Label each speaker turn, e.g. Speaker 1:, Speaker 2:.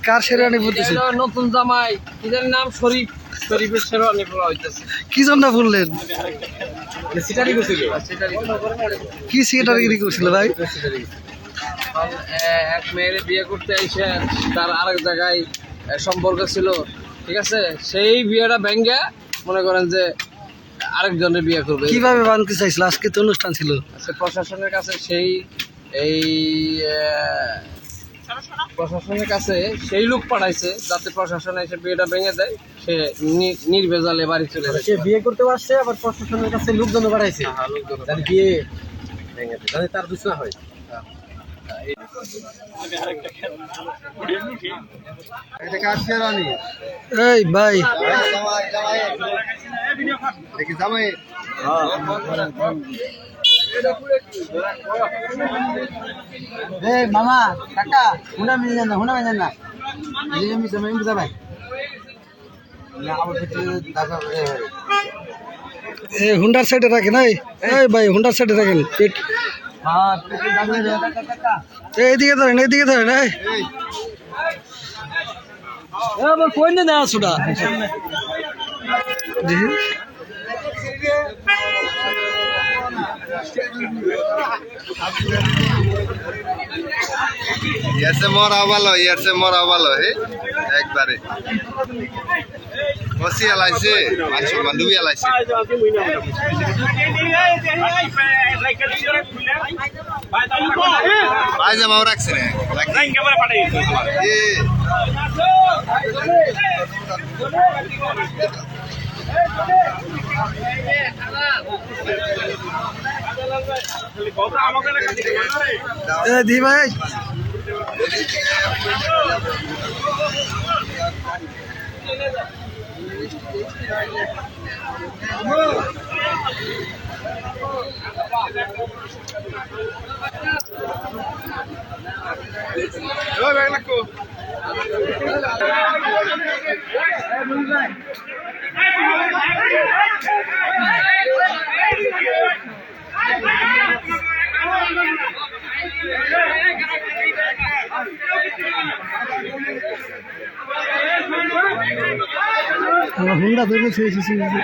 Speaker 1: কার শেরওয়ানি পড়তেছে?
Speaker 2: নতুন জামাই কি জানি নাম শরীফ, শরীফের শেরওয়ানি পরা হইতেছে।
Speaker 1: কি জন্য বললেন?
Speaker 2: সিটারি করছিল,
Speaker 1: কি সিটারগিরি করছিল ভাই?
Speaker 2: এক মেয়ের বিয়ে করতে এসে তার আরেক জায়গায় সম্পর্ক ছিল, ঠিক আছে, সেই বিয়েটা ভেঙ্গে মনে করেন যে আরেকজনের বিয়ে করবে।
Speaker 1: কিভাবে বানতে চাইছিল? আজকে তো অনুষ্ঠান ছিল।
Speaker 2: প্রশাসনের কাছে প্রশাসনের কাছে সেই লোক পাঠাইছে যাতে প্রশাসন এসে বিয়েটা ভেঙে দেয়, সে নির্ভেজালে বাড়ি চলে যায়।
Speaker 3: সে বিয়ে করতে আসছে, আবার প্রশাসনের কাছে লোকজন বাড়াইছে
Speaker 2: লোকজন
Speaker 3: বিয়ে ভেঙে দেয়, তার দোষ না হয়। এটা কার শেরওয়ানি?
Speaker 1: এই ভাই
Speaker 3: দেখি জামাই মামা কাকা হুনা মিলে যান না আমি জামাই জামাই
Speaker 1: হুন্ডার সাইডে রাখেন। এই ভাই হুন্ডার সাইডে রাখেন। পেট এইদিকে ধরেন, এইদিকে ধরেন। আমার কই না আসুটা
Speaker 4: ইয়ারসে মরা ভালো হে একবারে বসি আলাইছে মাছ বান্ধবী আলাইছে ভাই জামাও রাখছে রে
Speaker 1: দি ভাই হুন্ডা ধরে ছেড়েছি।
Speaker 3: ঠিক আছে